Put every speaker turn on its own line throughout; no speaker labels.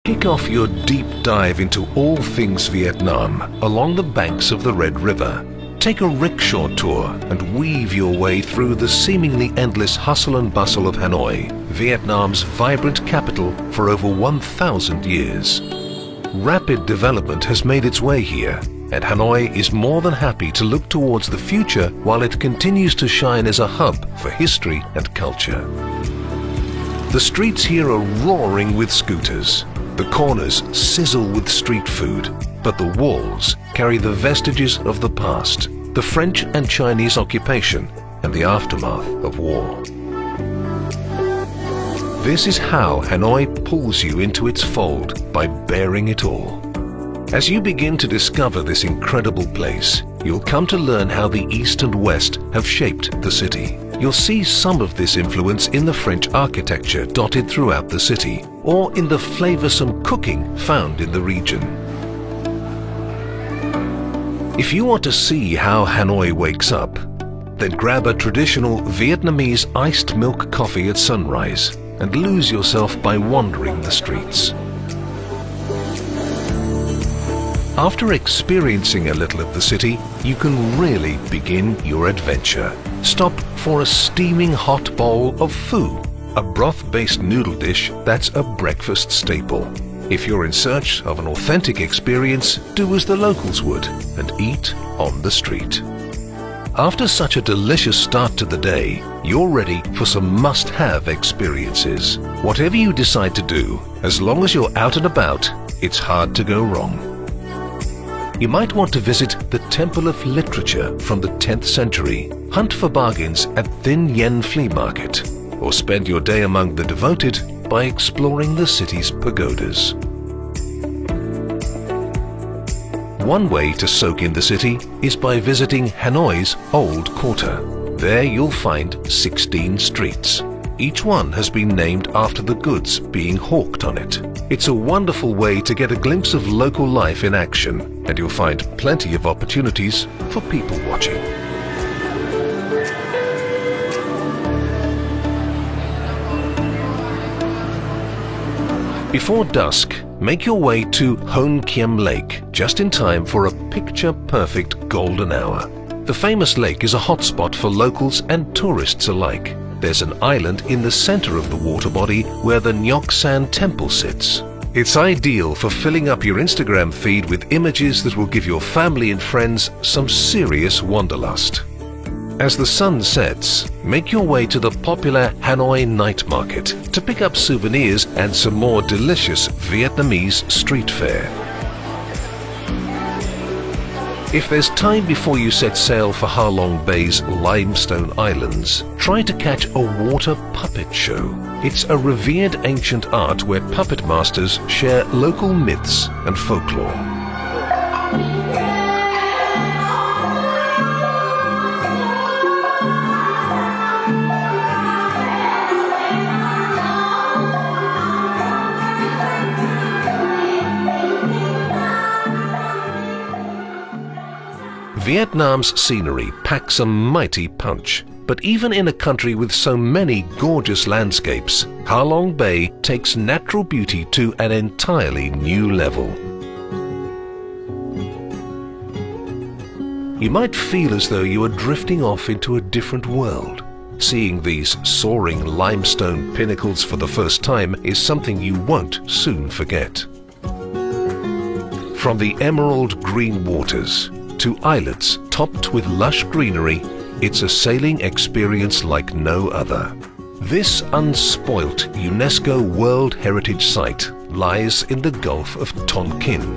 Kick off your deep dive into all things Vietnam along the banks of the Red River. Take a rickshaw tour and weave your way through the seemingly endless hustle and bustle of Hanoi, Vietnam's vibrant capital for over 1,000 years. Rapid development has made its way here, and Hanoi is more than happy to look towards the future while it continues to shine as a hub for history and culture. The streets here are roaring with scooters. The corners sizzle with street food, but the walls carry the vestiges of the past, the French and Chinese occupation, and the aftermath of war. This is how Hanoi pulls you into its fold by bearing it all. As you begin to discover this incredible place, you'll come to learn how the East and West have shaped the city. You'll see some of this influence in the French architecture dotted throughout the city, or in the flavoursome cooking found in the region. If you want to see how Hanoi wakes up, then grab a traditional Vietnamese iced milk coffee at sunrise and lose yourself by wandering the streets. After experiencing a little of the city, you can really begin your adventure. Stop for a steaming hot bowl of pho, a broth-based noodle dish that's a breakfast staple. If you're in search of an authentic experience, do as the locals would and eat on the street. After such a delicious start to the day, you're ready for some must-have experiences. Whatever you decide to do, as long as you're out and about, it's hard to go wrong. You might want to visit the Temple of Literature from the 10th century, hunt for bargains at Thin Yen Flea Market, or spend your day among the devoted by exploring the city's pagodas. One way to soak in the city is by visiting Hanoi's Old Quarter. There you'll find 16 streets. Each one has been named after the goods being hawked on it. It's a wonderful way to get a glimpse of local life in action, and you'll find plenty of opportunities for people watching. Before dusk, make your way to Hon Kiem Lake just in time for a picture-perfect golden hour. The famous lake is a hotspot for locals and tourists alike. There's an island in the center of the water body where the Ngoc San Temple sits. It's ideal for filling up your Instagram feed with images that will give your family and friends some serious wanderlust. As the sun sets, make your way to the popular Hanoi night market to pick up souvenirs and some more delicious Vietnamese street fare. If there's time before you set sail for Ha Long Bay's limestone islands, try to catch a water puppet show. It's a revered ancient art where puppet masters share local myths and folklore. Vietnam's scenery packs a mighty punch, but even in a country with so many gorgeous landscapes, Ha Long Bay takes natural beauty to an entirely new level. You might feel as though you are drifting off into a different world. Seeing these soaring limestone pinnacles for the first time is something you won't soon forget. From the emerald green waters to islets topped with lush greenery, it's a sailing experience like no other. This unspoilt UNESCO World Heritage Site lies in the Gulf of Tonkin.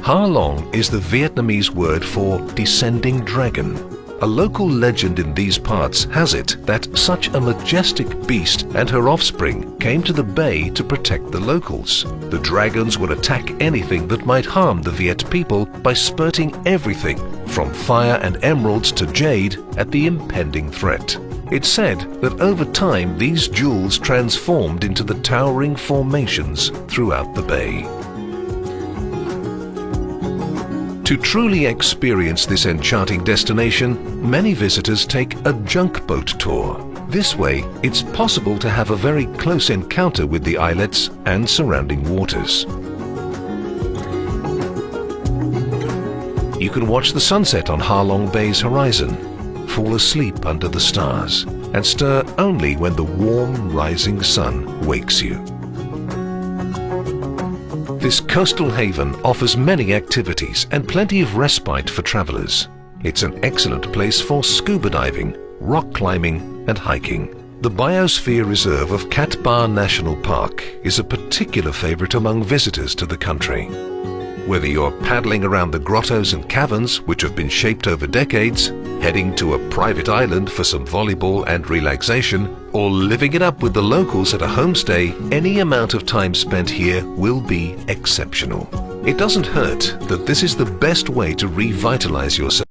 Ha Long is the Vietnamese word for descending dragon. A local legend in these parts has it that such a majestic beast and her offspring came to the bay to protect the locals. The dragons would attack anything that might harm the Viet people by spurting everything from fire and emeralds to jade at the impending threat. It's said that over time these jewels transformed into the towering formations throughout the bay. To truly experience this enchanting destination, many visitors take a junk boat tour. This way, it's possible to have a very close encounter with the islets and surrounding waters. You can watch the sunset on Ha Long Bay's horizon, fall asleep under the stars, and stir only when the warm rising sun wakes you. This coastal haven offers many activities and plenty of respite for travelers. It's an excellent place for scuba diving, rock climbing and hiking. The Biosphere Reserve of Cat Ba National Park is a particular favorite among visitors to the country. Whether you're paddling around the grottos and caverns which have been shaped over decades, heading to a private island for some volleyball and relaxation, or living it up with the locals at a homestay, any amount of time spent here will be exceptional. It doesn't hurt that this is the best way to revitalize yourself.